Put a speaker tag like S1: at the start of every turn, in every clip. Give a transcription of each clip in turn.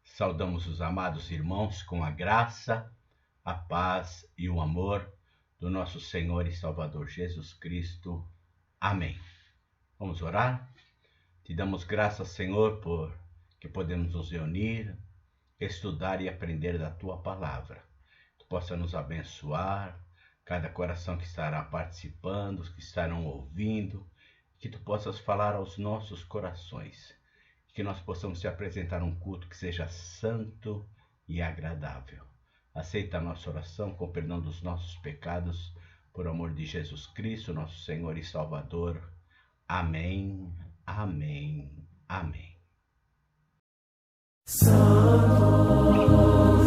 S1: Saudamos os amados irmãos com a graça, a paz e o amor do nosso Senhor e Salvador Jesus Cristo. Amém. Vamos orar? Te damos graças, Senhor, por que podemos nos reunir, estudar e aprender da Tua Palavra. Tu possa nos abençoar, cada coração que estará participando, os que estarão ouvindo, que Tu possas falar aos nossos corações. Que nós possamos te apresentar um culto que seja santo e agradável. Aceita a nossa oração com perdão dos nossos pecados, por amor de Jesus Cristo, nosso Senhor e Salvador. Amém, amém, amém.
S2: Santo,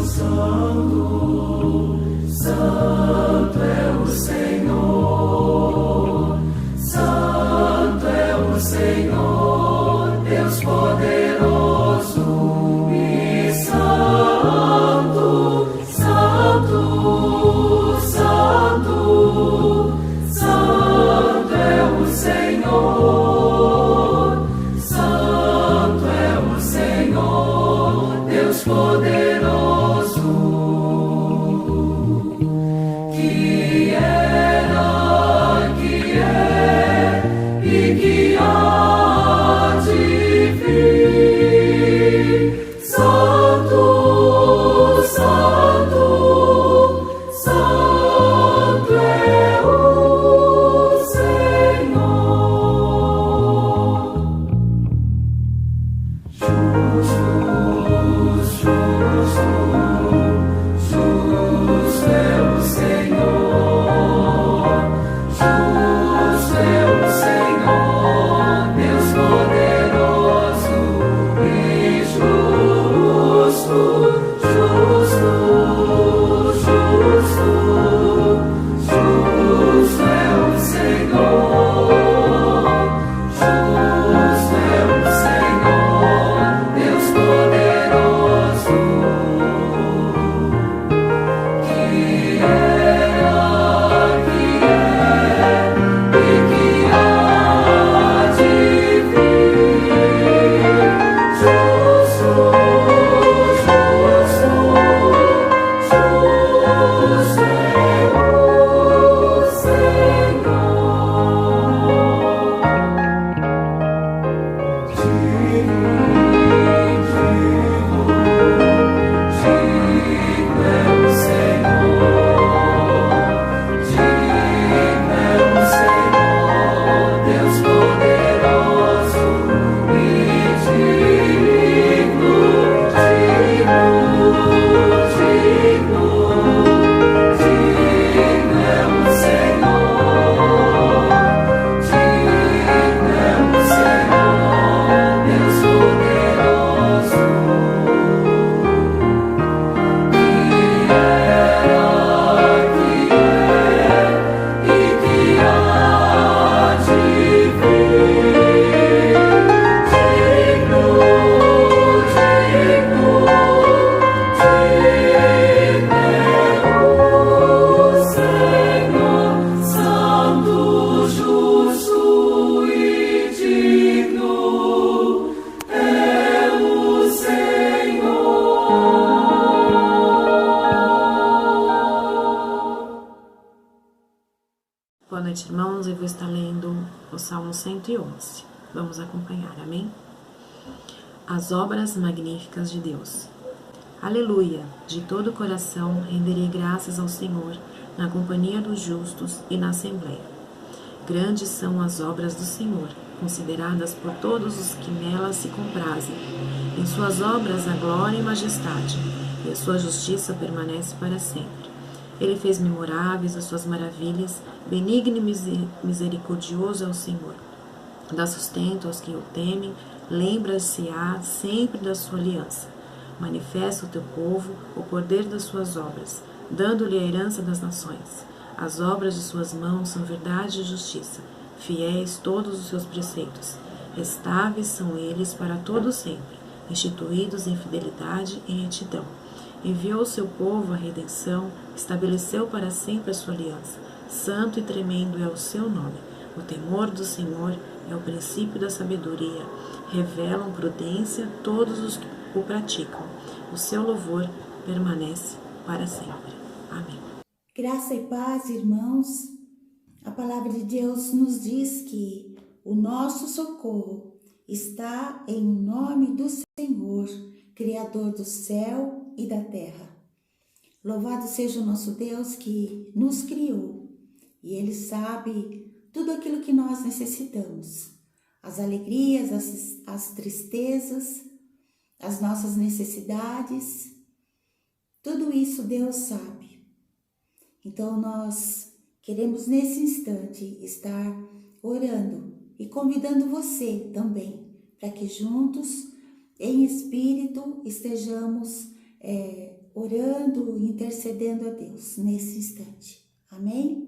S2: santo, santo é o Senhor. Santo é o Senhor, Deus poderoso e santo, santo, santo, santo é o Senhor, santo é o Senhor, Deus poderoso, que era, que é e que há de vir. Santo, santo, santo é o Senhor. Justo, justo, justo é o Senhor. Justo é o Senhor, Deus poderoso e justo, justo, justo, justo é o Senhor, justo é o Senhor, Deus poderoso, que era, que é e que há de vir. Justo, justo, justo é o Senhor. Digno, digno, digno é o Senhor. Digno é o Senhor, Deus poderoso e digno, digno, digno, digno é o Senhor. Digno é o Senhor, Deus poderoso, que era, que é e que há de vir. Digno, digno, digno é o Senhor, santo, justo e digno é o Senhor.
S3: Boa noite, irmãos. Eu vou estar lendo o Salmo 111. Vamos acompanhar, amém? As obras magníficas de Deus. Aleluia! De todo o coração renderei graças ao Senhor, na companhia dos justos e na assembleia. Grandes são as obras do Senhor, consideradas por todos os que nelas se comprazem. Em suas obras a glória e majestade, e a sua justiça permanece para sempre. Ele fez memoráveis as suas maravilhas, benigno e misericordioso é o Senhor. Dá sustento aos que o temem, lembra-se-á sempre da sua aliança. Manifesta ao teu povo o poder das suas obras, dando-lhe a herança das nações. As obras de suas mãos são verdade e justiça, fiéis todos os seus preceitos. Estáveis são eles para todo sempre, instituídos em fidelidade e retidão. Enviou ao seu povo a redenção, estabeleceu para sempre a sua aliança. Santo e tremendo é o seu nome. O temor do Senhor é o princípio da sabedoria. Revelam prudência todos os que o praticam. O seu louvor permanece para sempre. Amém.
S4: Graça e paz, irmãos. A palavra de Deus nos diz que o nosso socorro está em nome do Senhor, Criador do céu e da terra. Louvado seja o nosso Deus que nos criou e Ele sabe tudo aquilo que nós necessitamos. As alegrias, as tristezas, as nossas necessidades, tudo isso Deus sabe. Então nós queremos nesse instante estar orando e convidando você também para que juntos, em espírito, estejamos orando e intercedendo a Deus nesse instante. Amém?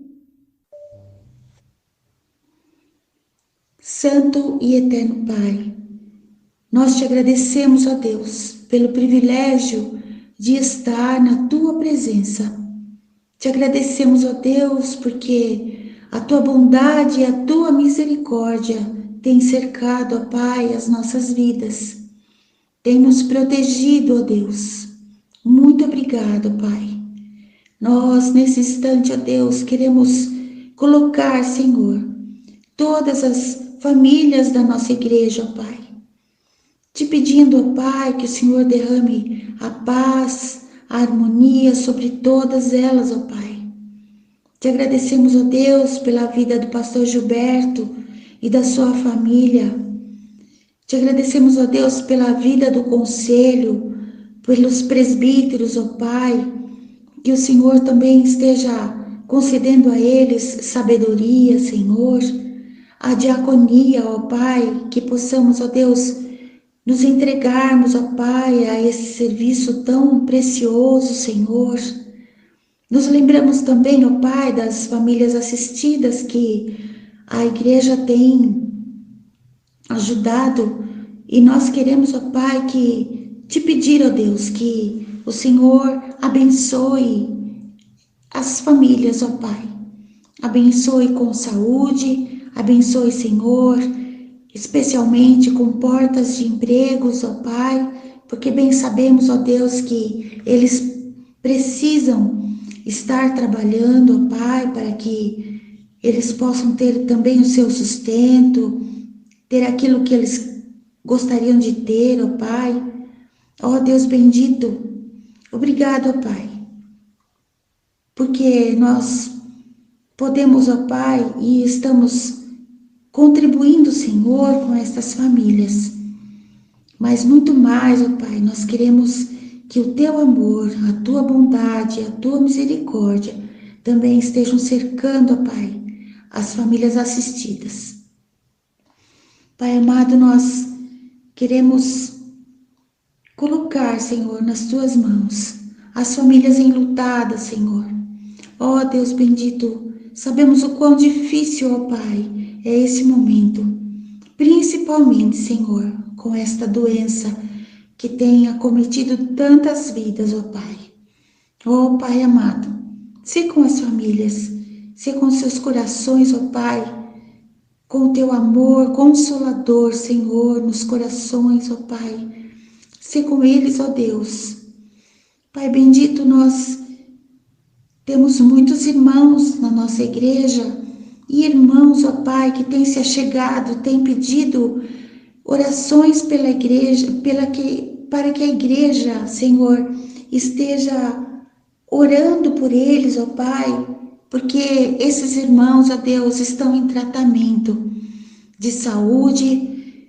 S4: Santo e eterno Pai, nós te agradecemos, ó Deus, pelo privilégio de estar na tua presença. Te agradecemos, ó Deus, porque a tua bondade e a tua misericórdia têm cercado, ó Pai, as nossas vidas. Tem nos protegido, ó Deus. Muito obrigado, Pai. Nós, nesse instante, ó Deus, queremos colocar, Senhor, todas as famílias da nossa igreja, ó Pai. Te pedindo, ó Pai, que o Senhor derrame a paz, a harmonia sobre todas elas, ó Pai. Te agradecemos, ó Deus, pela vida do pastor Gilberto e da sua família. Te agradecemos, ó Deus, pela vida do conselho, pelos presbíteros, ó Pai, que o Senhor também esteja concedendo a eles sabedoria, Senhor, a diaconia, ó Pai, que possamos, ó Deus, nos entregarmos, ó Pai, a esse serviço tão precioso, Senhor. Nos lembramos também, ó Pai, das famílias assistidas que a igreja tem ajudado, e nós queremos, ó Pai, te pedir, ó Deus, que o Senhor abençoe as famílias, ó Pai. Abençoe com saúde, abençoe, Senhor, especialmente com portas de empregos, ó Pai, porque bem sabemos, ó Deus, que eles precisam estar trabalhando, ó Pai, para que eles possam ter também o seu sustento, ter aquilo que eles gostariam de ter, ó Pai. Ó Deus bendito, obrigado, ó Pai, porque nós podemos, ó Pai, e estamos contribuindo, Senhor, com estas famílias. Mas muito mais, ó Pai, nós queremos que o teu amor, a tua bondade, a tua misericórdia também estejam cercando, ó Pai, as famílias assistidas. Pai amado, nós queremos colocar, Senhor, nas tuas mãos as famílias enlutadas, Senhor. Ó Deus bendito, sabemos o quão difícil, ó Pai, é esse momento, principalmente, Senhor, com esta doença que tem acometido tantas vidas, ó Pai. Ó Pai amado, se com as famílias, se com seus corações, ó Pai, com o teu amor consolador, Senhor, nos corações, ó Pai, se com eles, ó Deus. Pai bendito, nós temos muitos irmãos na nossa igreja, e irmãos, ó Pai, que têm se achegado, têm pedido orações pela igreja, para que a igreja, Senhor, esteja orando por eles, ó Pai, porque esses irmãos, ó Deus, estão em tratamento de saúde,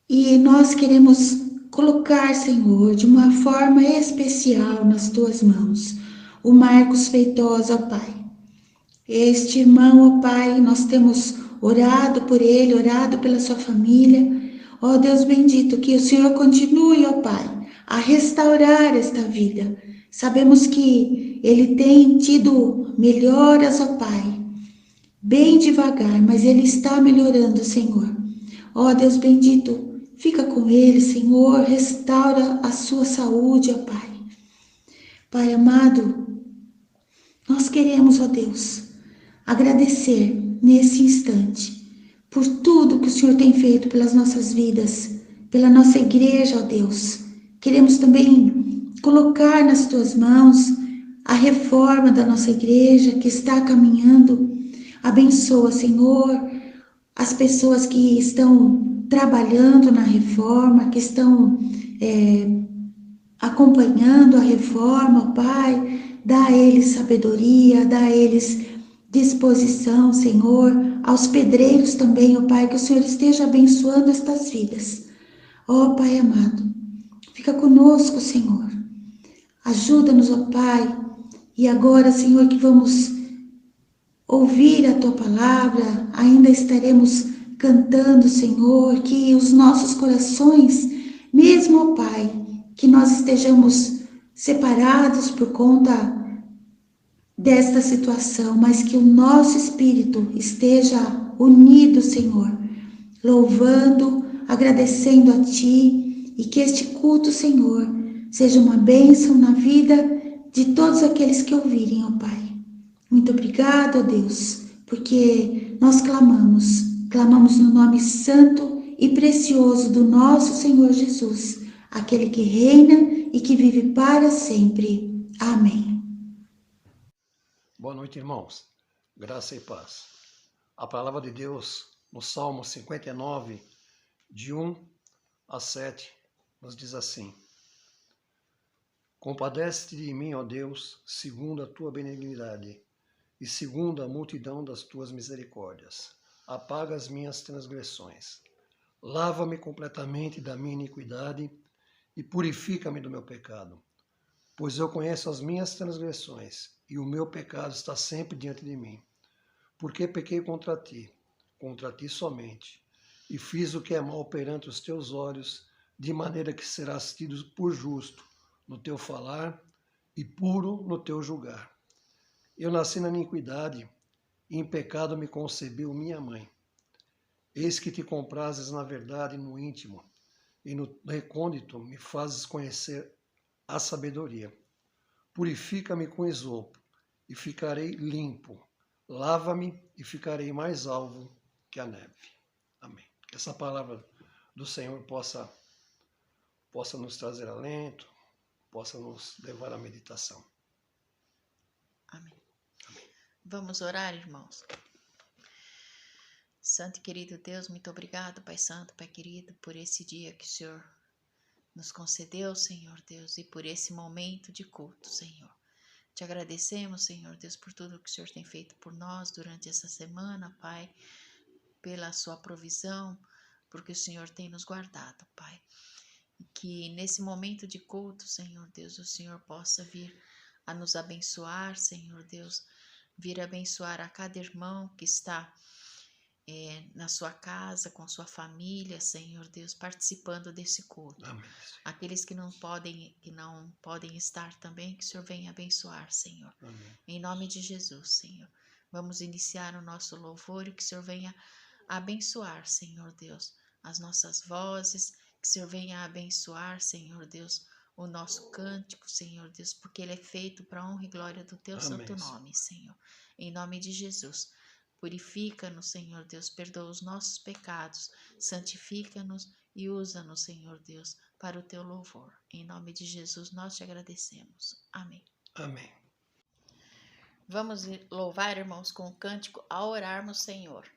S4: e nós queremos colocar, Senhor, de uma forma especial nas tuas mãos, o Marcos Feitosa, ó Pai. Este irmão, ó Pai, nós temos orado por ele, orado pela sua família. Ó Deus bendito, que o Senhor continue, ó Pai, a restaurar esta vida. Sabemos que ele tem tido melhoras, ó Pai, bem devagar, mas ele está melhorando, Senhor. Ó Deus bendito, fica com ele, Senhor, restaura a sua saúde, ó Pai. Pai amado, nós queremos, ó Deus, agradecer nesse instante por tudo que o Senhor tem feito pelas nossas vidas, pela nossa igreja, ó Deus. Queremos também colocar nas tuas mãos a reforma da nossa igreja que está caminhando. Abençoa, Senhor, as pessoas que estão trabalhando na reforma, que estão acompanhando a reforma, Pai. Dá a eles sabedoria, dá a eles disposição, Senhor, aos pedreiros também, ó Pai, que o Senhor esteja abençoando estas vidas. Ó Pai amado, fica conosco, Senhor. Ajuda-nos, ó Pai. E agora, Senhor, que vamos ouvir a Tua palavra, ainda estaremos cantando, Senhor, que os nossos corações, mesmo, ó Pai, que nós estejamos separados por conta desta situação, mas que o nosso espírito esteja unido, Senhor, louvando, agradecendo a Ti, e que este culto, Senhor, seja uma bênção na vida de todos aqueles que ouvirem, ó Pai. Muito obrigado, ó Deus, porque nós clamamos no nome santo e precioso do nosso Senhor Jesus, aquele que reina e que vive para sempre. Amém.
S5: Boa noite, irmãos. Graça e paz. A palavra de Deus, no Salmo 59, de 1 a 7, nos diz assim: Compadece-te de mim, ó Deus, segundo a tua benignidade, e segundo a multidão das tuas misericórdias. Apaga as minhas transgressões. Lava-me completamente da minha iniquidade e purifica-me do meu pecado. Pois eu conheço as minhas transgressões, e o meu pecado está sempre diante de mim. Porque pequei contra ti somente, e fiz o que é mal perante os teus olhos, de maneira que serás tido por justo no teu falar e puro no teu julgar. Eu nasci na iniquidade, e em pecado me concebeu minha mãe. Eis que te comprases na verdade no íntimo, e no recôndito me fazes conhecer a sabedoria. Purifica-me com esopo, e ficarei limpo. Lava-me e ficarei mais alvo que a neve. Amém. Que essa palavra do Senhor possa nos trazer alento, possa nos levar à meditação.
S6: Amém. Vamos orar, irmãos. Santo e querido Deus, muito obrigado, Pai Santo, Pai querido, por esse dia que o Senhor nos concedeu, Senhor Deus, e por esse momento de culto, Senhor. Te agradecemos, Senhor Deus, por tudo que o Senhor tem feito por nós durante essa semana, Pai, pela sua provisão, porque o Senhor tem nos guardado, Pai. E que nesse momento de culto, Senhor Deus, o Senhor possa vir a nos abençoar, Senhor Deus, vir abençoar a cada irmão que está na sua casa, com sua família, Senhor Deus, participando desse culto.
S5: Amém.
S6: Aqueles que não podem estar também, que o Senhor venha abençoar, Senhor.
S5: Amém.
S6: Em nome de Jesus, Senhor. Vamos iniciar o nosso louvor e que o Senhor venha abençoar, Senhor Deus, as nossas vozes, que o Senhor venha abençoar, Senhor Deus, o nosso cântico, Senhor Deus, porque ele é feito para a honra e glória do teu santo nome, Senhor. Em nome de Jesus. Purifica-nos, Senhor Deus, perdoa os nossos pecados, santifica-nos e usa-nos, Senhor Deus, para o teu louvor. Em nome de Jesus, nós te agradecemos. Amém.
S5: Amém.
S6: Vamos louvar, irmãos, com o cântico A Orarmos, Senhor.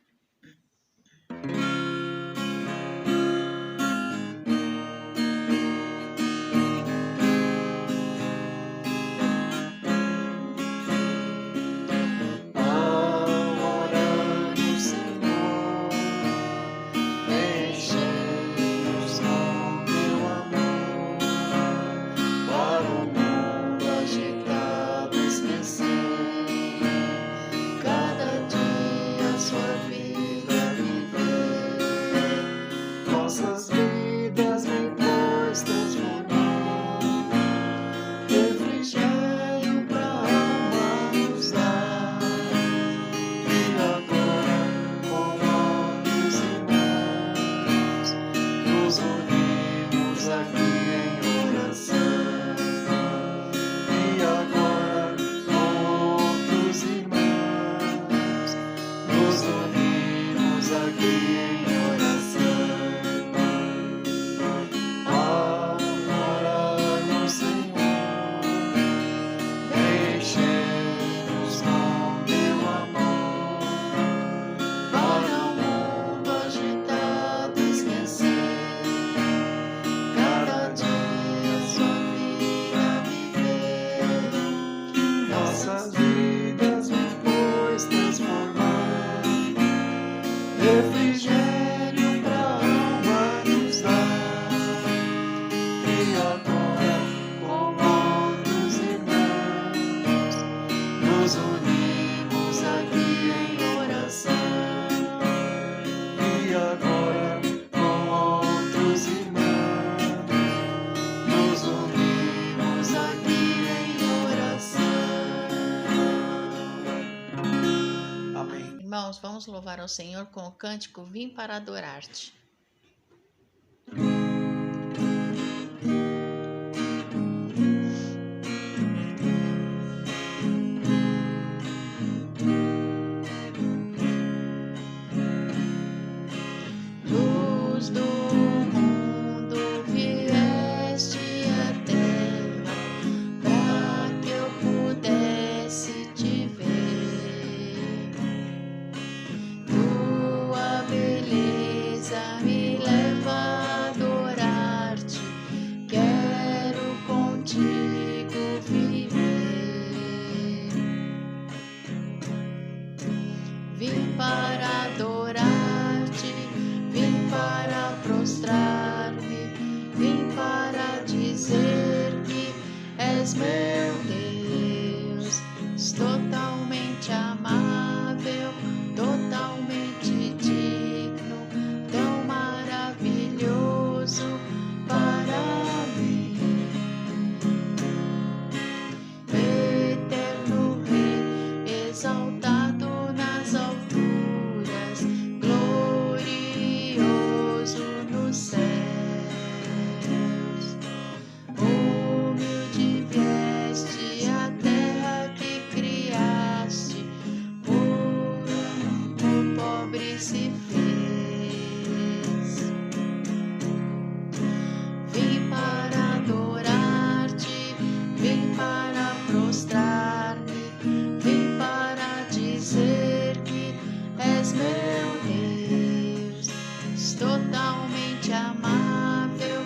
S2: Cada dia sua vida. nos unimos aqui em oração. E agora, com outros irmãos, nos unimos aqui em oração. Amém.
S6: Irmãos, vamos louvar ao Senhor com o cântico Vim para adorar-te.
S2: Luz do mundo, vieste à terra para que eu pudesse te ver. Tua beleza me leva a adorar-te. Quero contigo viver. Vim para adorar-te, vim para prostrar-me, vim para dizer que és meu Deus, totalmente amável, totalmente digno, tão maravilhoso para mim. Eterno Rei, exaltado nas alturas, glorioso nos céus. Humilde vieste à terra que criaste, o pobre se fez. Vim para adorar-te, vim para prostrar-me, vim para dizer que és meu Deus, totalmente amável,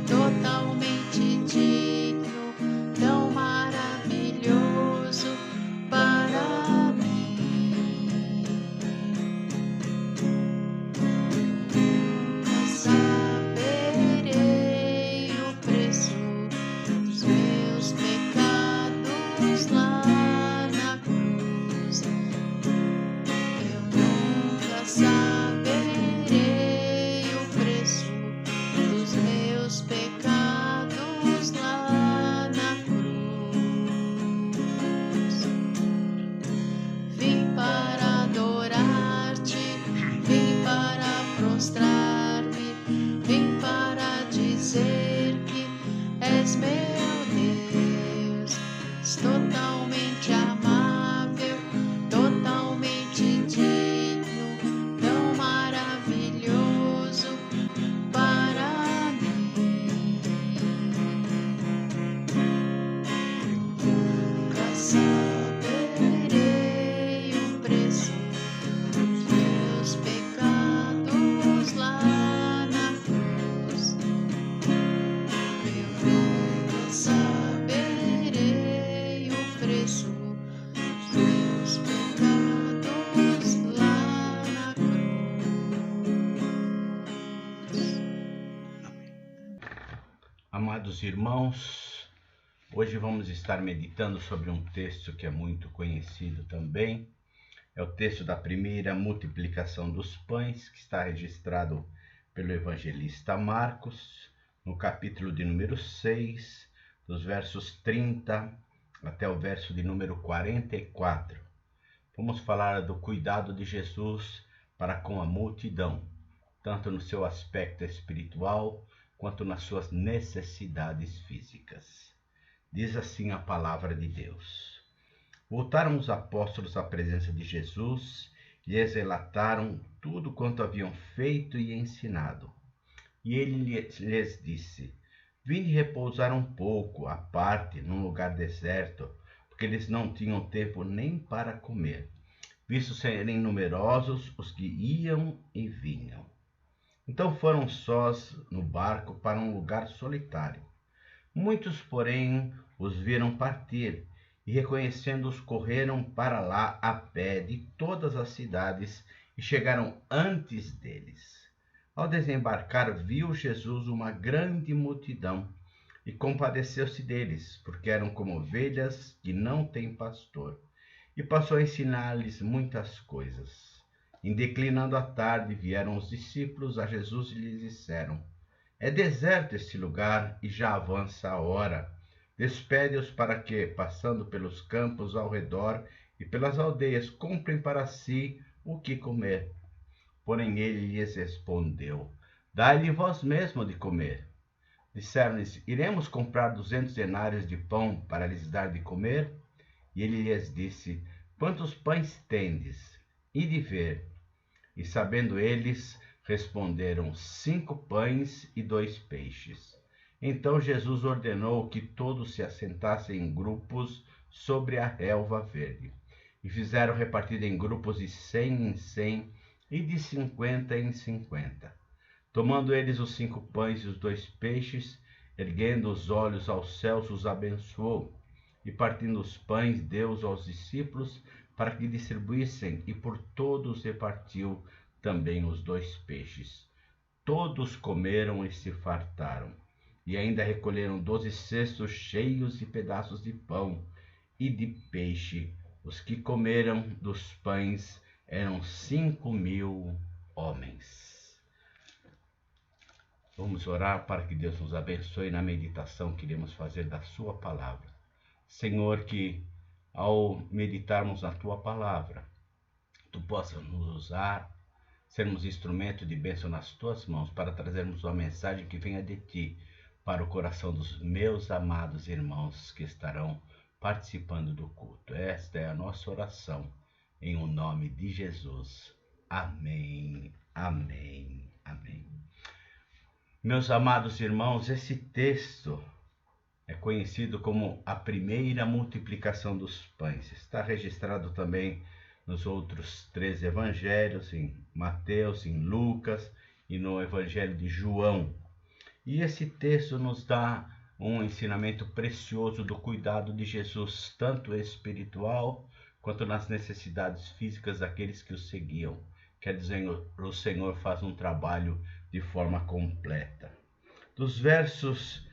S2: totalmente digno, tão maravilhoso para mim. Nunca saberei o preço dos meus pecados lá na cruz. Eu nunca saberei o preço dos meus pecados lá na cruz. Vim para adorar-te, vim para prostrar-me, vim para dizer que és meu Deus, totalmente amável, totalmente digno, tão maravilhoso para mim. Nunca saberei o preço dos meus pecados lá na cruz. Eu nunca saberei o preço dos meus pecados lá na cruz.
S1: Amados irmãos, hoje vamos estar meditando sobre um texto que é muito conhecido também. É o texto da primeira multiplicação dos pães, que está registrado pelo evangelista Marcos, no capítulo de número 6, dos versos 30 até o verso de número 44. Vamos falar do cuidado de Jesus para com a multidão, tanto no seu aspecto espiritual quanto nas suas necessidades físicas. Diz assim a palavra de Deus: Voltaram os apóstolos à presença de Jesus e lhes relataram tudo quanto haviam feito e ensinado. E ele lhes disse: Vinde repousar um pouco à parte num lugar deserto, porque eles não tinham tempo nem para comer, visto serem numerosos os que iam e vinham. Então foram sós no barco para um lugar solitário. Muitos, porém, os viram partir e, reconhecendo-os, correram para lá a pé de todas as cidades e chegaram antes deles. Ao desembarcar, viu Jesus uma grande multidão e compadeceu-se deles, porque eram como ovelhas que não têm pastor, e passou a ensinar-lhes muitas coisas. Em declinando a tarde, vieram os discípulos a Jesus e lhes disseram: é deserto este lugar e já avança a hora. Despede-os para que, passando pelos campos ao redor e pelas aldeias, comprem para si o que comer. Porém ele lhes respondeu: dai-lhe vós mesmo de comer. Disseram-lhes: iremos comprar 200 denários de pão para lhes dar de comer? E ele lhes disse: quantos pães tendes? Ide ver. E sabendo eles, responderam: 5 pães e 2 peixes. Então Jesus ordenou que todos se assentassem em grupos sobre a relva verde. E fizeram repartir em grupos de 100 em 100 e de 50 em 50. Tomando eles os 5 pães e os 2 peixes, erguendo os olhos aos céus, os abençoou. E partindo os pães, deu-os aos discípulos para que distribuíssem, e por todos repartiu também os 2 peixes. Todos comeram e se fartaram, e ainda recolheram 12 cestos cheios de pedaços de pão e de peixe. Os que comeram dos pães eram 5.000 homens. Vamos orar para que Deus nos abençoe na meditação que iremos fazer da sua palavra. Senhor, que ao meditarmos na tua palavra, tu possas nos usar, sermos instrumento de bênção nas tuas mãos, para trazermos uma mensagem que venha de ti para o coração dos meus amados irmãos que estarão participando do culto. Esta é a nossa oração, em o nome de Jesus. Amém, amém, amém. Meus amados irmãos, esse texto é conhecido como a primeira multiplicação dos pães. Está registrado também nos outros 3 evangelhos, em Mateus, em Lucas e no evangelho de João. E esse texto nos dá um ensinamento precioso do cuidado de Jesus, tanto espiritual quanto nas necessidades físicas daqueles que o seguiam. Quer dizer, o Senhor faz um trabalho de forma completa. Dos versos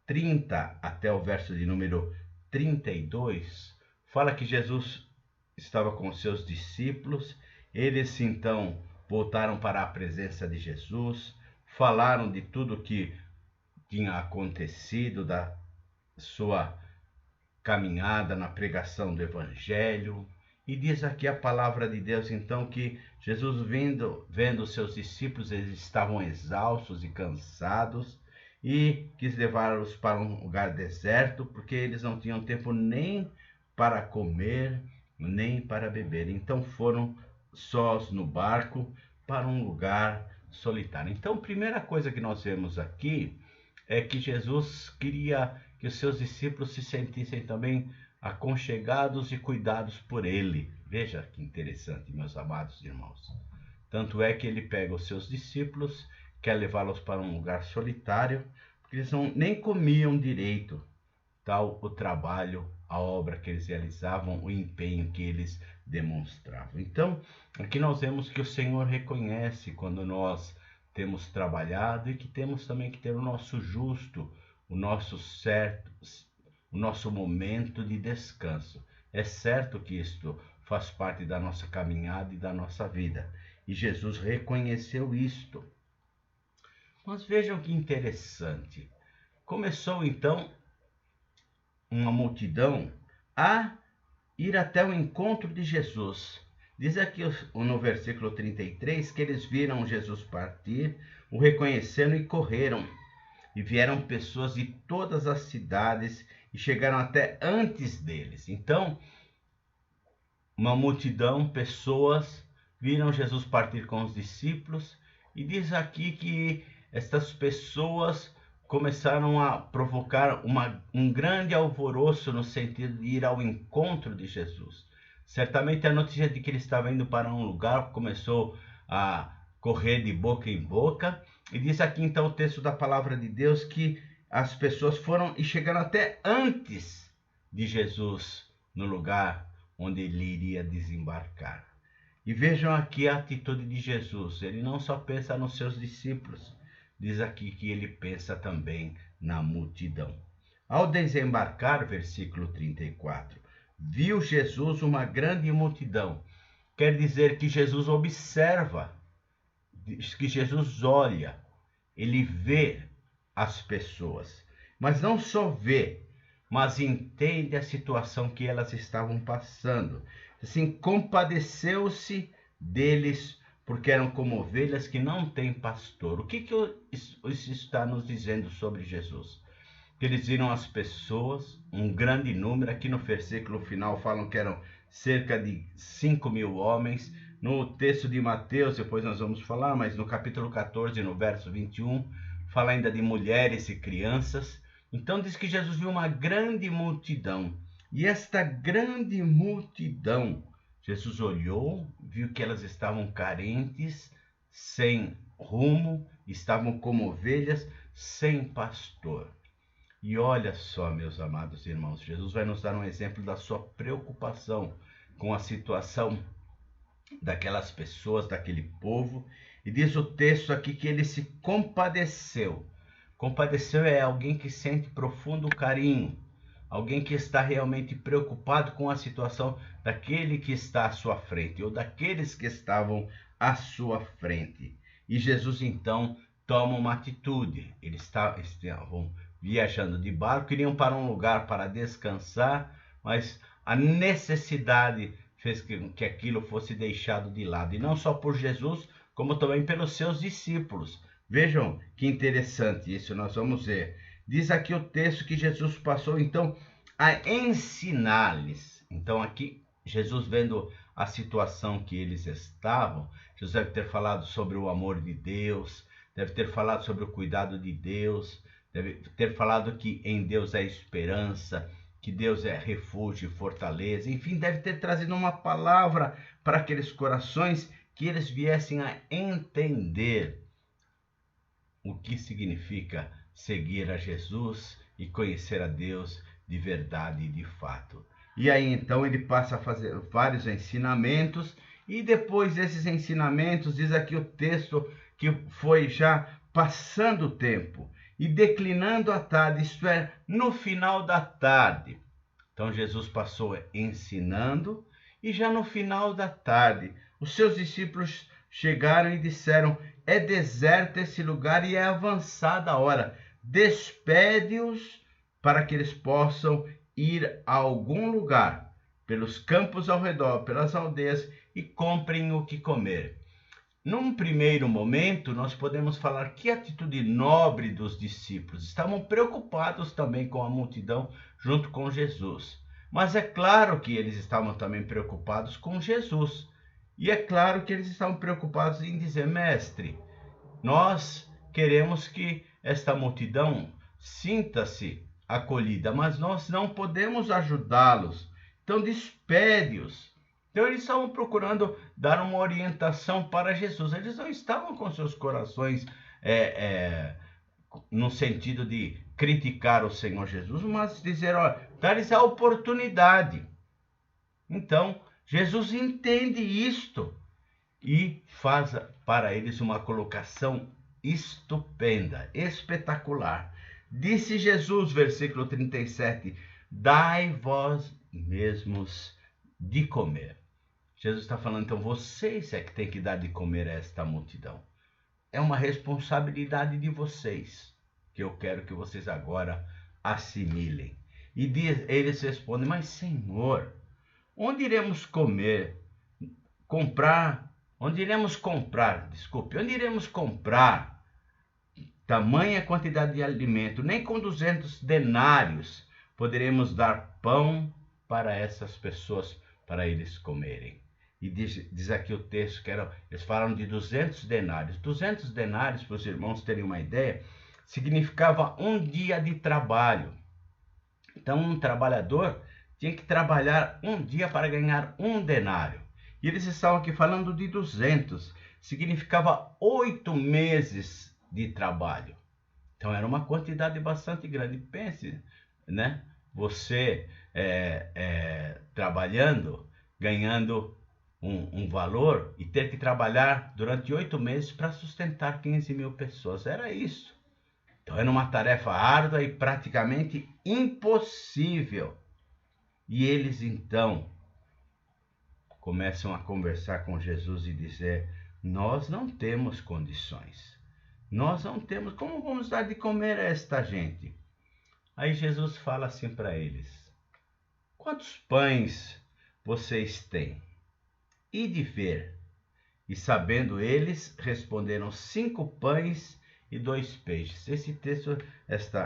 S1: 30 até o verso de número 32, fala que Jesus estava com os seus discípulos. Eles então voltaram para a presença de Jesus, falaram de tudo que tinha acontecido, da sua caminhada na pregação do Evangelho. E diz aqui a palavra de Deus, então, que Jesus vendo os seus discípulos, eles estavam exaustos e cansados, e quis levá-los para um lugar deserto, porque eles não tinham tempo nem para comer, nem para beber. Então foram sós no barco para um lugar solitário. Então, a primeira coisa que nós vemos aqui é que Jesus queria que os seus discípulos se sentissem também aconchegados e cuidados por ele. Veja que interessante, meus amados irmãos. Tanto é que ele pega os seus discípulos, quer levá-los para um lugar solitário, porque eles nem comiam direito. Tal o trabalho, a obra que eles realizavam, o empenho que eles demonstravam. Então, aqui nós vemos que o Senhor reconhece quando nós temos trabalhado e que temos também que ter o nosso justo, o nosso certo, o nosso momento de descanso. É certo que isto faz parte da nossa caminhada e da nossa vida. E Jesus reconheceu isto. Mas vejam que interessante. Começou então uma multidão a ir até o encontro de Jesus. Diz aqui no versículo 33 que eles viram Jesus partir, o reconheceram e correram. E vieram pessoas de todas as cidades e chegaram até antes deles. Então, uma multidão, pessoas, viram Jesus partir com os discípulos. E diz aqui que estas pessoas começaram a provocar um grande alvoroço no sentido de ir ao encontro de Jesus. Certamente a notícia de que ele estava indo para um lugar começou a correr de boca em boca. E diz aqui então o texto da palavra de Deus que as pessoas foram e chegaram até antes de Jesus no lugar onde ele iria desembarcar. E vejam aqui a atitude de Jesus. Ele não só pensa nos seus discípulos, diz aqui que ele pensa também na multidão. Ao desembarcar, versículo 34, viu Jesus uma grande multidão. Quer dizer que Jesus observa, que Jesus olha, ele vê as pessoas. Mas não só vê, mas entende a situação que elas estavam passando. Assim, compadeceu-se deles, porque eram como ovelhas que não têm pastor. O que isso está nos dizendo sobre Jesus? Que eles viram as pessoas, um grande número, aqui no versículo final falam que eram cerca de 5.000 homens. No texto de Mateus, depois nós vamos falar, mas no capítulo 14, no verso 21, fala ainda de mulheres e crianças. Então diz que Jesus viu uma grande multidão. E esta grande multidão, Jesus olhou, viu que elas estavam carentes, sem rumo, estavam como ovelhas, sem pastor. E olha só, meus amados irmãos, Jesus vai nos dar um exemplo da sua preocupação com a situação daquelas pessoas, daquele povo. E diz o texto aqui que ele se compadeceu. Compadeceu é alguém que sente profundo carinho, alguém que está realmente preocupado com a situação daquele que está à sua frente, ou daqueles que estavam à sua frente. E Jesus então toma uma atitude. Eles estavam viajando de barco, queriam para um lugar para descansar, mas a necessidade fez que aquilo fosse deixado de lado. E não só por Jesus, como também pelos seus discípulos. Vejam que interessante isso, nós vamos ver. Diz aqui o texto que Jesus passou então a ensinar-lhes. Então aqui, Jesus vendo a situação que eles estavam, Jesus deve ter falado sobre o amor de Deus, deve ter falado sobre o cuidado de Deus, deve ter falado que em Deus é esperança, que Deus é refúgio e fortaleza. Enfim, deve ter trazido uma palavra para aqueles corações que eles viessem a entender o que significa seguir a Jesus e conhecer a Deus de verdade e de fato. E aí então ele passa a fazer vários ensinamentos, e depois desses ensinamentos, diz aqui o texto que foi já passando o tempo e declinando a tarde, isto é, no final da tarde. Então Jesus passou ensinando, e já no final da tarde, os seus discípulos chegaram e disseram: é deserto esse lugar e é avançada a hora. Despede-os para que eles possam ir a algum lugar, pelos campos ao redor, pelas aldeias, e comprem o que comer. Num primeiro momento, nós podemos falar que atitude nobre dos discípulos. Estavam preocupados também com a multidão junto com Jesus. Mas é claro que eles estavam também preocupados com Jesus. E é claro que eles estavam preocupados em dizer: mestre, nós queremos que esta multidão sinta-se acolhida, mas nós não podemos ajudá-los. Então despede-os. Então eles estavam procurando dar uma orientação para Jesus. Eles não estavam com seus corações no sentido de criticar o Senhor Jesus, mas dizer, olha, dar-lhes a oportunidade. Então Jesus entende isto e faz para eles uma colocação estupenda, espetacular. Disse Jesus, versículo 37, dai vós mesmos de comer. Jesus está falando, então, vocês é que tem que dar de comer a esta multidão. É uma responsabilidade de vocês, que eu quero que vocês agora assimilem. E eles respondem, mas Senhor, onde iremos comer? Onde iremos comprar tamanha quantidade de alimento? Nem com 200 denários poderemos dar pão para essas pessoas, para eles comerem. E diz aqui o texto que eles falaram de 200 denários. 200 denários, para os irmãos terem uma ideia, significava um dia de trabalho. Então, um trabalhador tinha que trabalhar um dia para ganhar um denário. E eles estavam aqui falando de 200. Significava 8 meses de trabalho. Então, era uma quantidade bastante grande. Pense, né? Você trabalhando, ganhando um valor e ter que trabalhar durante 8 meses para sustentar 15.000 pessoas. Era isso. Então, era uma tarefa árdua e praticamente impossível. E eles então começam a conversar com Jesus e dizer: nós não temos condições. Nós não temos, como vamos dar de comer a esta gente? Aí Jesus fala assim para eles: quantos pães vocês têm? Ide ver. E sabendo eles, responderam: 5 pães e 2 peixes. Esse texto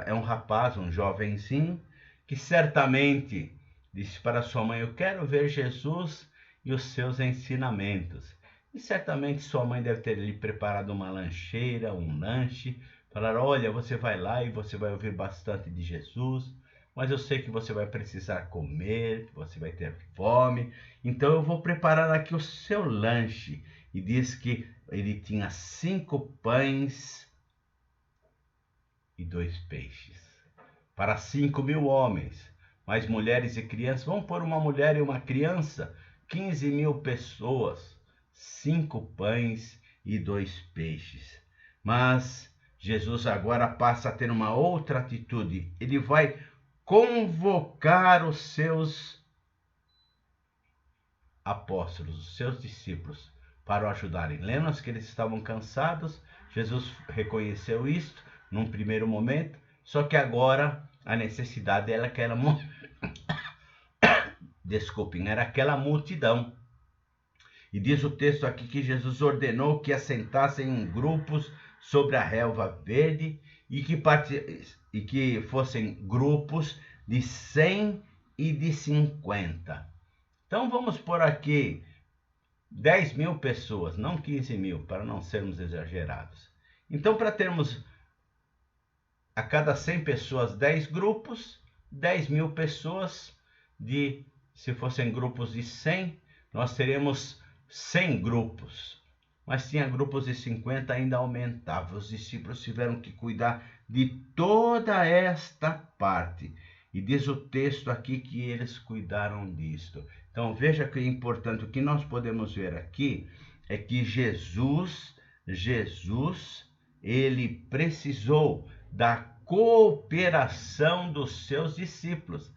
S1: é um rapaz, um jovenzinho, que certamente disse para sua mãe: eu quero ver Jesus e os seus ensinamentos. E certamente sua mãe deve ter lhe preparado uma lancheira, um lanche, falar: olha, você vai lá e você vai ouvir bastante de Jesus, mas eu sei que você vai precisar comer, que você vai ter fome, então eu vou preparar aqui o seu lanche. E diz que ele tinha 5 pães e 2 peixes para 5.000 homens, mais mulheres e crianças. Vamos pôr uma mulher e uma criança, 15.000 pessoas, 5 pães e 2 peixes. Mas Jesus agora passa a ter uma outra atitude. Ele vai convocar os seus apóstolos, os seus discípulos, para o ajudarem. Lembram-se que eles estavam cansados? Jesus reconheceu isto num primeiro momento, só que agora a necessidade era aquela era aquela multidão. E diz o texto aqui que Jesus ordenou que assentassem em grupos sobre a relva verde e que fossem grupos de 100 e de 50. Então vamos por aqui 10.000 pessoas, não 15.000, para não sermos exagerados. Então, para termos a cada 100 pessoas 10 grupos, 10.000 pessoas, se fossem grupos de 100, nós teríamos 100 grupos. Mas tinha grupos de 50, ainda aumentava. Os discípulos tiveram que cuidar de toda esta parte. E diz o texto aqui que eles cuidaram disto. Então veja que é importante, o que nós podemos ver aqui é que Jesus, ele precisou da cooperação dos seus discípulos,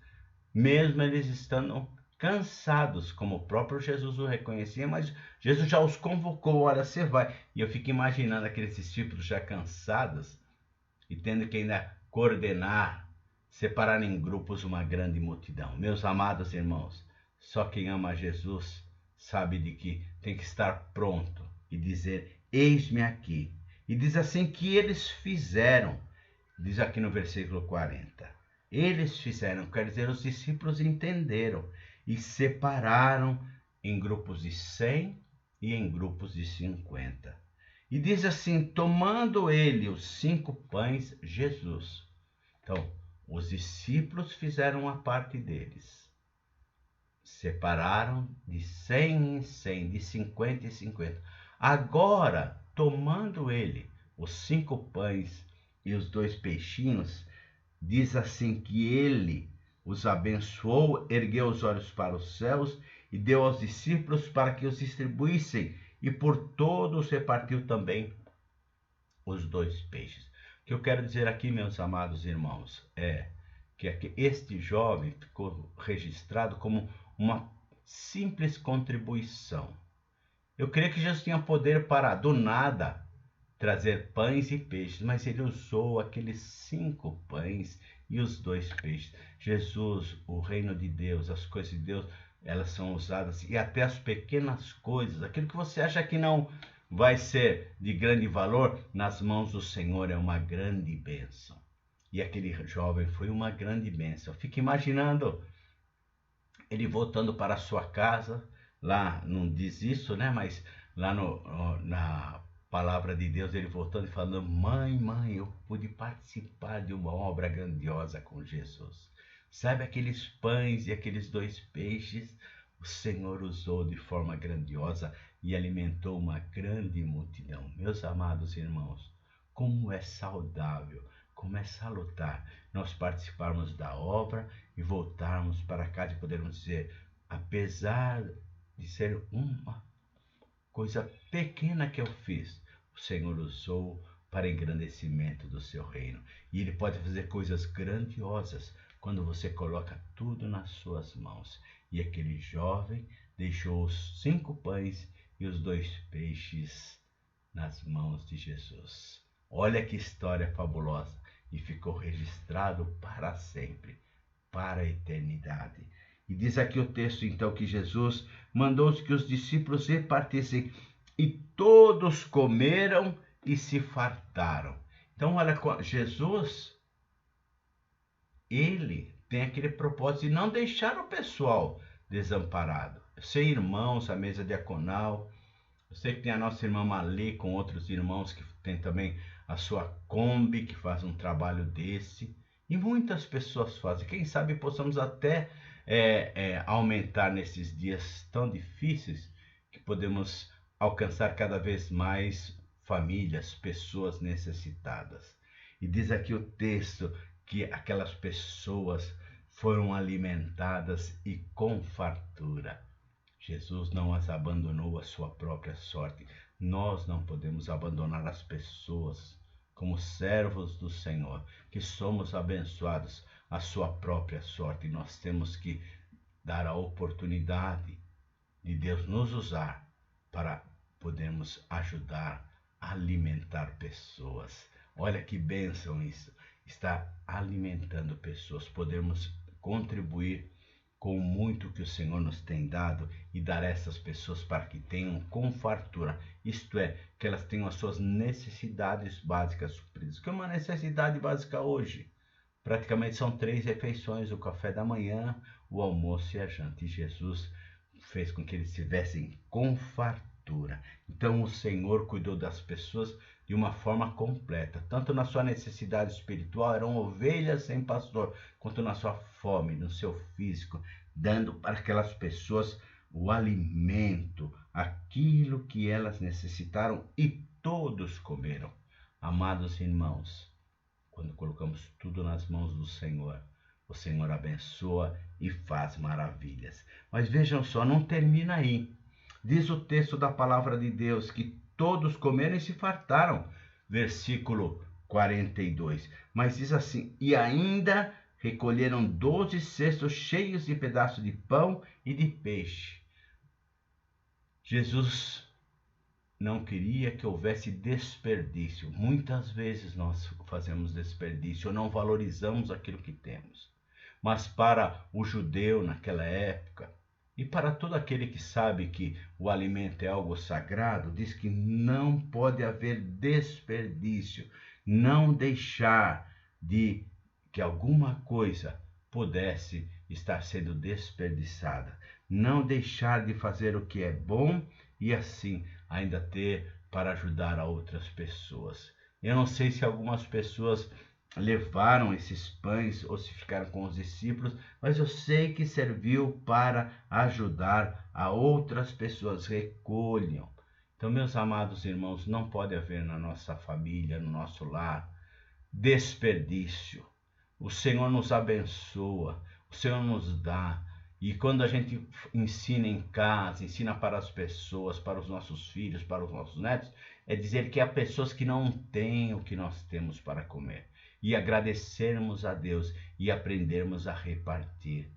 S1: mesmo eles estando cansados, como o próprio Jesus o reconhecia, mas Jesus já os convocou: olha, você vai. E eu fico imaginando aqueles discípulos já cansados e tendo que ainda coordenar, separar em grupos uma grande multidão. Meus amados irmãos, só quem ama Jesus sabe de que tem que estar pronto e dizer: eis-me aqui. E diz assim que eles fizeram, diz aqui no versículo 40. Eles fizeram, quer dizer, os discípulos entenderam e separaram em grupos de 100 e em grupos de 50. E diz assim: tomando ele os 5 pães, Jesus. Então, os discípulos fizeram a parte deles. Separaram de 100 em 100, de 50 em 50. Agora, tomando ele os 5 pães e os 2 peixinhos, diz assim que ele os abençoou, ergueu os olhos para os céus e deu aos discípulos para que os distribuíssem, e por todos repartiu também os 2 peixes. O que eu quero dizer aqui, meus amados irmãos, é que este jovem ficou registrado como uma simples contribuição. Eu creio que Jesus tinha poder para, do nada, trazer pães e peixes, mas ele usou aqueles 5 pães e os 2 peixes. Jesus, o reino de Deus, as coisas de Deus, elas são usadas, e até as pequenas coisas, aquilo que você acha que não vai ser de grande valor, nas mãos do Senhor é uma grande bênção. E aquele jovem foi uma grande bênção. Fique imaginando ele voltando para a sua casa, lá não diz isso, né? Mas lá na palavra de Deus, ele voltando e falando: mãe, eu pude participar de uma obra grandiosa com Jesus. Sabe aqueles pães e aqueles 2 peixes? O Senhor usou de forma grandiosa e alimentou uma grande multidão. Meus amados irmãos, como é saudável, como é salutar nós participarmos da obra e voltarmos para casa e podermos dizer: apesar de ser uma coisa pequena que eu fiz, o Senhor usou para engrandecimento do seu reino. E ele pode fazer coisas grandiosas quando você coloca tudo nas suas mãos. E aquele jovem deixou os 5 pães e os 2 peixes nas mãos de Jesus. Olha que história fabulosa, e ficou registrado para sempre, para a eternidade. E diz aqui o texto então que Jesus mandou que os discípulos repartissem, e todos comeram e se fartaram. Então olha, Jesus, ele tem aquele propósito de não deixar o pessoal desamparado. Eu sei, irmãos, a mesa diaconal, eu sei que tem a nossa irmã Malê com outros irmãos que tem também a sua Kombi, que faz um trabalho desse. E muitas pessoas fazem. Quem sabe possamos até aumentar nesses dias tão difíceis, que podemos alcançar cada vez mais famílias, pessoas necessitadas. E diz aqui o texto que aquelas pessoas foram alimentadas e com fartura. Jesus não as abandonou à sua própria sorte. Nós não podemos abandonar as pessoas como servos do Senhor, que somos abençoados à sua própria sorte. Nós temos que dar a oportunidade de Deus nos usar para podermos ajudar a alimentar pessoas. Olha que bênção isso, está alimentando pessoas. Podemos contribuir com muito que o Senhor nos tem dado e dar a essas pessoas para que tenham com fartura, isto é, que elas tenham as suas necessidades básicas supridas. O que é uma necessidade básica hoje? Praticamente são 3 refeições: o café da manhã, o almoço e a janta. E Jesus fez com que eles estivessem com fartura. Então o Senhor cuidou das pessoas de uma forma completa, tanto na sua necessidade espiritual, eram ovelhas sem pastor, quanto na sua fome, no seu físico, dando para aquelas pessoas o alimento, aquilo que elas necessitaram, e todos comeram. Amados irmãos, quando colocamos tudo nas mãos do Senhor, o Senhor abençoa e faz maravilhas. Mas vejam só, não termina aí. Diz o texto da palavra de Deus que todos comeram e se fartaram. Versículo 42. Mas diz assim: e ainda recolheram 12 cestos cheios de pedaços de pão e de peixe. Jesus não queria que houvesse desperdício. Muitas vezes nós fazemos desperdício, ou não valorizamos aquilo que temos. Mas para o judeu naquela época, e para todo aquele que sabe que o alimento é algo sagrado, diz que não pode haver desperdício, não deixar de que alguma coisa pudesse estar sendo desperdiçada, não deixar de fazer o que é bom e assim ainda ter para ajudar a outras pessoas. Eu não sei se algumas pessoas levaram esses pães ou se ficaram com os discípulos, mas eu sei que serviu para ajudar a outras pessoas. Recolham. Então, meus amados irmãos, não pode haver na nossa família, no nosso lar, desperdício. O Senhor nos abençoa, o Senhor nos dá. E quando a gente ensina em casa, ensina para as pessoas, para os nossos filhos, para os nossos netos, é dizer que há pessoas que não têm o que nós temos para comer. E agradecermos a Deus e aprendermos a repartir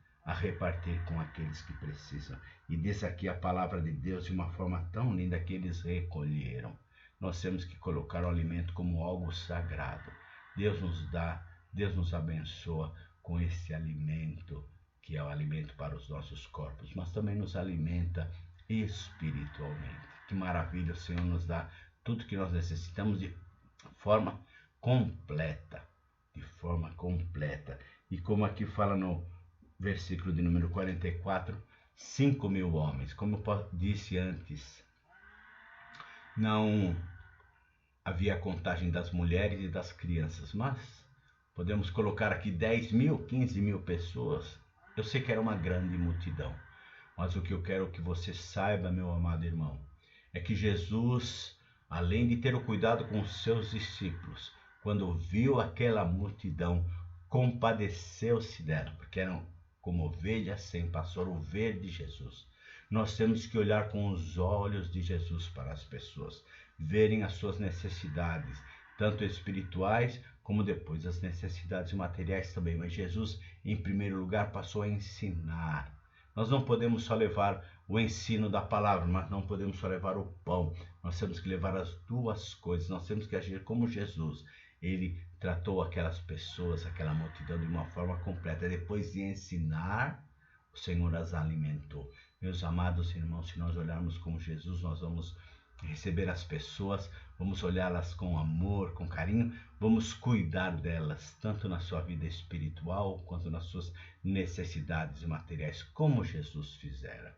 S1: com aqueles que precisam. E diz aqui a palavra de Deus de uma forma tão linda que eles recolheram. Nós temos que colocar o alimento como algo sagrado. Deus nos dá, Deus nos abençoa com esse alimento, que é o alimento para os nossos corpos, mas também nos alimenta espiritualmente. Que maravilha, o Senhor nos dá tudo que nós necessitamos de forma completa. E como aqui fala no versículo de número 44, 5.000 homens. Como eu disse antes, não havia contagem das mulheres e das crianças, mas podemos colocar aqui 10.000, 15.000 pessoas. Eu sei que era uma grande multidão, mas o que eu quero que você saiba, meu amado irmão, é que Jesus, além de ter o cuidado com os seus discípulos, quando viu aquela multidão, compadeceu-se dela, porque eram como ovelhas sem pastor, o ver de Jesus. Nós temos que olhar com os olhos de Jesus para as pessoas, verem as suas necessidades, tanto espirituais como depois as necessidades materiais também. Mas Jesus, em primeiro lugar, passou a ensinar. Nós não podemos só levar o ensino da palavra, mas não podemos só levar o pão. Nós temos que levar as duas coisas. Nós temos que agir como Jesus. Ele tratou aquelas pessoas, aquela multidão de uma forma completa. Depois de ensinar, o Senhor as alimentou. Meus amados irmãos, se nós olharmos como Jesus, nós vamos receber as pessoas, vamos olhá-las com amor, com carinho, vamos cuidar delas, tanto na sua vida espiritual, quanto nas suas necessidades materiais, como Jesus fizera.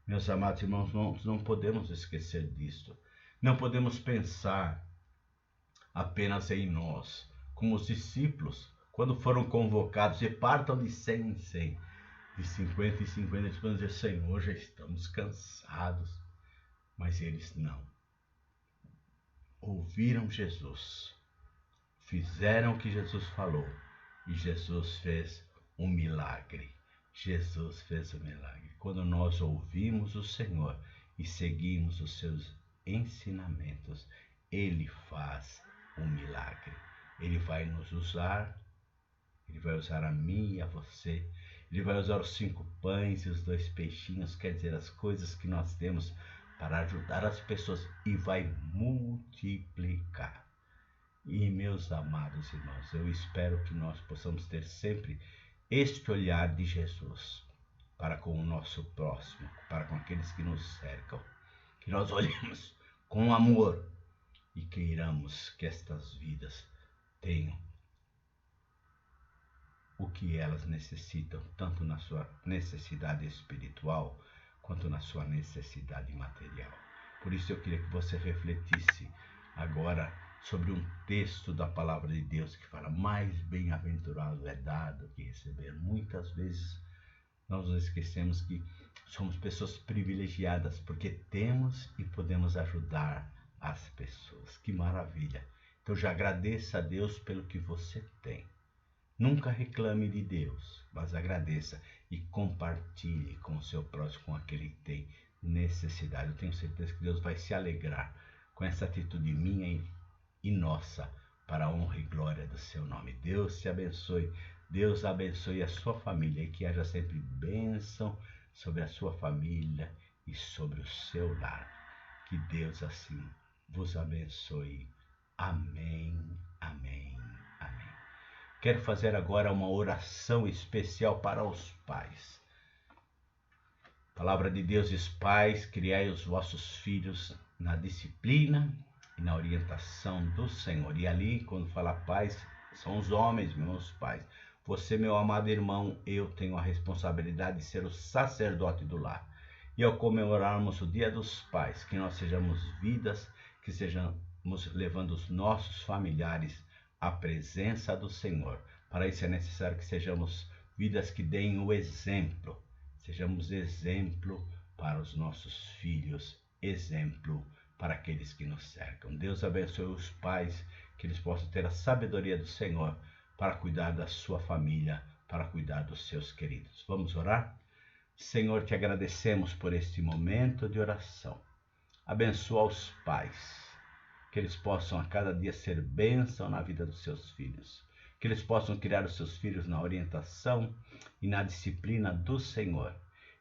S1: Meus amados irmãos, nós não podemos esquecer disto. Não podemos pensar apenas em nós, como os discípulos, quando foram convocados, e partam de 100 em 100, de 50 em 50, eles vão dizer: Senhor, já estamos cansados. Mas eles não. Ouviram Jesus, fizeram o que Jesus falou, e Jesus fez um milagre. Jesus fez um milagre. Quando nós ouvimos o Senhor e seguimos os seus ensinamentos, Ele faz um milagre. Ele vai nos usar, Ele vai usar a mim e a você. Ele vai usar os 5 pães e os 2 peixinhos, quer dizer, as coisas que nós temos para ajudar as pessoas, e vai multiplicar. E, meus amados irmãos, eu espero que nós possamos ter sempre este olhar de Jesus para com o nosso próximo, para com aqueles que nos cercam, que nós olhemos com amor e queiramos que estas vidas tenham o que elas necessitam, tanto na sua necessidade espiritual, quanto na sua necessidade material. Por isso eu queria que você refletisse agora sobre um texto da palavra de Deus que fala: mais bem-aventurado é dar do que receber. Muitas vezes nós nos esquecemos que somos pessoas privilegiadas, porque temos e podemos ajudar as pessoas. Que maravilha! Então já agradeça a Deus pelo que você tem. Nunca reclame de Deus, mas agradeça e compartilhe com o seu próximo, com aquele que tem necessidade. Eu tenho certeza que Deus vai se alegrar com essa atitude minha e nossa, para a honra e glória do seu nome. Deus te abençoe, Deus abençoe a sua família, e que haja sempre bênção sobre a sua família e sobre o seu lar. Que Deus assim vos abençoe. Amém, amém, amém. Quero fazer agora uma oração especial para os pais. A palavra de Deus diz: pais, criai os vossos filhos na disciplina e na orientação do Senhor. E ali, quando fala pais, são os homens, meus pais. Você, meu amado irmão, eu tenho a responsabilidade de ser o sacerdote do lar. E ao comemorarmos o Dia dos Pais, que nós sejamos vidas, que sejamos levando os nossos familiares à presença do Senhor. Para isso é necessário que sejamos vidas que deem o exemplo. Sejamos exemplo para os nossos filhos, exemplo para aqueles que nos cercam. Deus abençoe os pais, que eles possam ter a sabedoria do Senhor para cuidar da sua família, para cuidar dos seus queridos. Vamos orar? Senhor, te agradecemos por este momento de oração. Abençoa os pais, que eles possam a cada dia ser bênção na vida dos seus filhos, que eles possam criar os seus filhos na orientação e na disciplina do Senhor,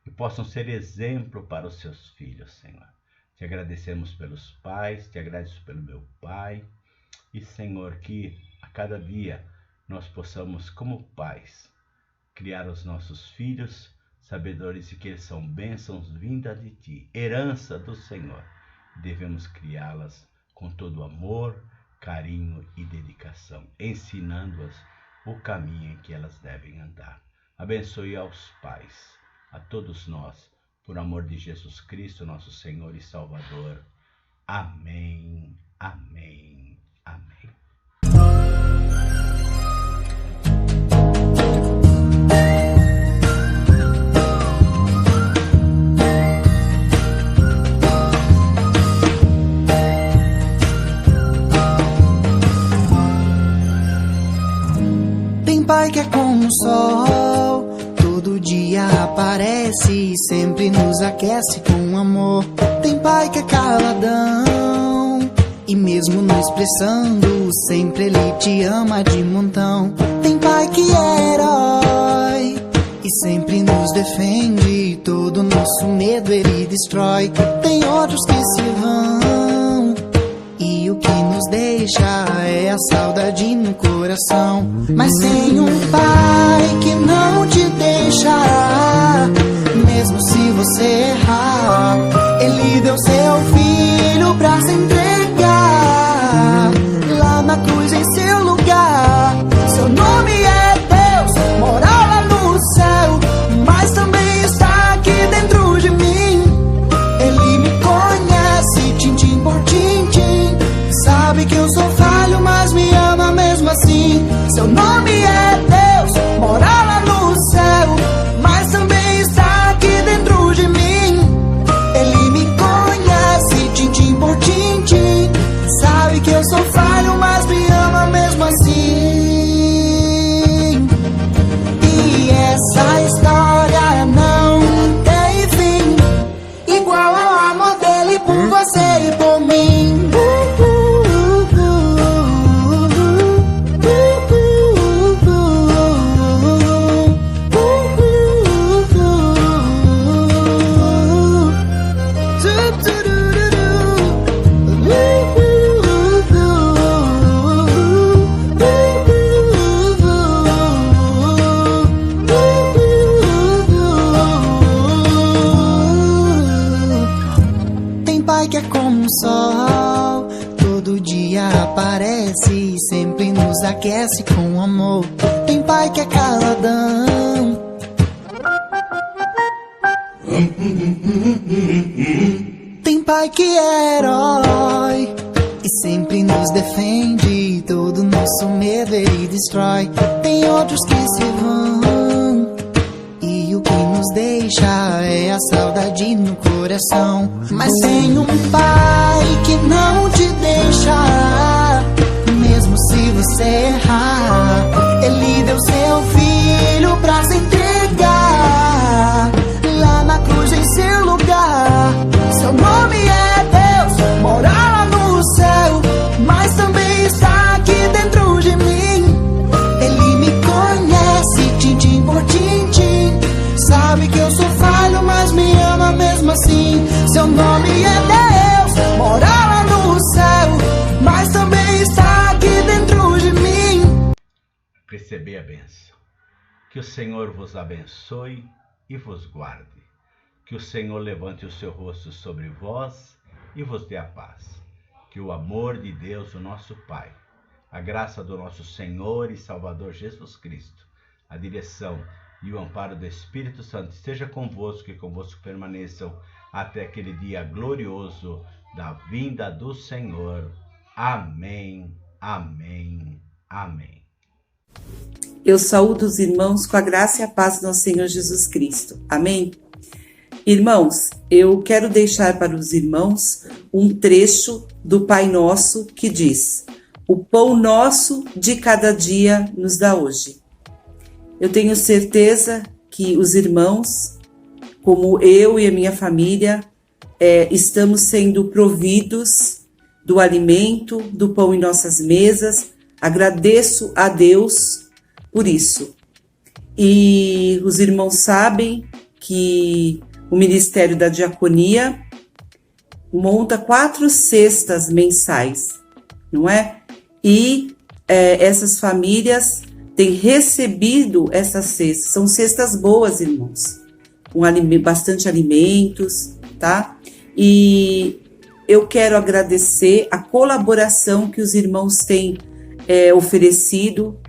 S1: e possam ser exemplo para os seus filhos, Senhor. Te agradecemos pelos pais, te agradeço pelo meu pai, e, Senhor, que a cada dia nós possamos, como pais, criar os nossos filhos sabedores de que eles são bênçãos vindas de ti, herança do Senhor. Devemos criá-las com todo amor, carinho e dedicação, ensinando-as o caminho em que elas devem andar. Abençoe aos pais, a todos nós, por amor de Jesus Cristo, nosso Senhor e Salvador. Amém, amém, amém.
S2: Pai que é como o sol, todo dia aparece e sempre nos aquece com amor. Tem pai que é caladão E mesmo não expressando, sempre ele te ama de montão. Tem pai que é herói e sempre nos defende, todo nosso medo ele destrói. Tem outros que se vão e o que nos deixa é a saudade no coração. Mas tem um pai que não te deixará, mesmo se você errar. Ele deu seu filho pra se entregar lá na cruz em seu lugar. Seu nome é Deus, mora lá no céu, mas também está aqui dentro de mim. Ele me conhece, tintim por tintim, sabe que eu sou falho, mas me ama mesmo assim. Seu nome é Deus, mora lá no céu, mas também está aqui dentro de mim. Ele me conhece, tintim por tintim, sabe que eu sou falho, mas me ama mesmo assim. E essa história não tem fim, igual ao amor dele por você e por mim. Que é como um sol, todo dia aparece e sempre nos aquece com amor. Tem pai que é caladão, tem pai que é herói e sempre nos defende, todo nosso medo ele destrói. Tem outros que se vão e o que nos deixa é a saudade no coração. Mas tem um pai que não te deixará, mesmo se você errar. Ele deu seu filho pra se entregar lá na cruz em seu lugar. Seu nome é Deus, mora lá no céu, mas também está aqui dentro de mim. Ele me conhece, tintim por tintim, sabe que eu sou falho, mas me ama mesmo assim. Seu nome é Deus, mora lá no céu, mas também está aqui dentro de mim.
S1: Receber a bênção. Que o Senhor vos abençoe e vos guarde. Que o Senhor levante o seu rosto sobre vós e vos dê a paz. Que o amor de Deus, o nosso Pai, a graça do nosso Senhor e Salvador Jesus Cristo, a direção e o amparo do Espírito Santo esteja convosco e convosco permaneçam até aquele dia glorioso da vinda do Senhor. Amém, amém, amém.
S7: Eu saúdo os irmãos com a graça e a paz do nosso Senhor Jesus Cristo. Amém? Irmãos, eu quero deixar para os irmãos um trecho do Pai Nosso que diz: o pão nosso de cada dia nos dá hoje. Eu tenho certeza que os irmãos, como eu e a minha família, estamos sendo providos do alimento, do pão em nossas mesas. Agradeço a Deus por isso. E os irmãos sabem que o Ministério da Diaconia monta 4 cestas mensais, não é? E essas famílias têm recebido essas cestas. São cestas boas, irmãos, com bastante alimentos, tá? E eu quero agradecer a colaboração que os irmãos têm oferecido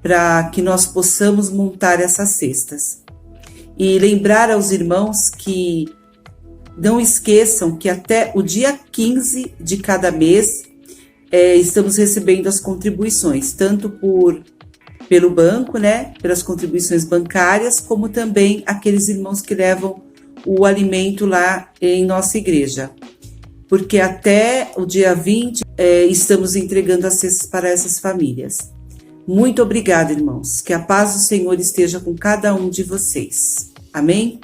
S7: para que nós possamos montar essas cestas. E lembrar aos irmãos que não esqueçam que até o dia 15 de cada mês estamos recebendo as contribuições, tanto pelo banco, né, pelas contribuições bancárias, como também aqueles irmãos que levam o alimento lá em nossa igreja. Porque até o dia 20 estamos entregando as cestas para essas famílias. Muito obrigada, irmãos. Que a paz do Senhor esteja com cada um de vocês. Amém?